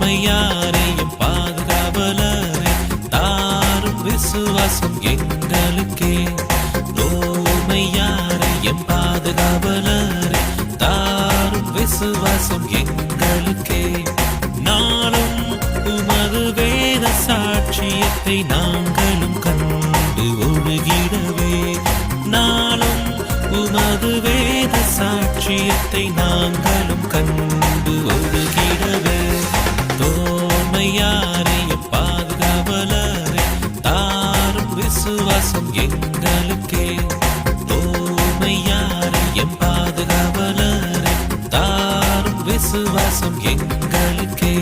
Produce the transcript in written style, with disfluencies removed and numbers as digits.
தோமையாரையும் பாதுகாவலரை தாரும் விசுவாசம் எங்களுக்கே. தோமையாரையும் பாதுகாவலரை தாரும் விசுவாசம் எங்களுக்கே. நாளும் உமது வேத சாட்சியத்தை நாங்களும் கண்டு ஒழுகிடவே. நாளும் உமது வேத சாட்சியத்தை நாங்களும் கண்டு ஒழுகிடவே. தோமையாரையும் பாதுகாவலரை தாரும் விசுவாசம் எங்களுக்கே. தோமையாரையும் பாதுகாவலரை தாரும் விசுவாசம் எங்களுக்கே.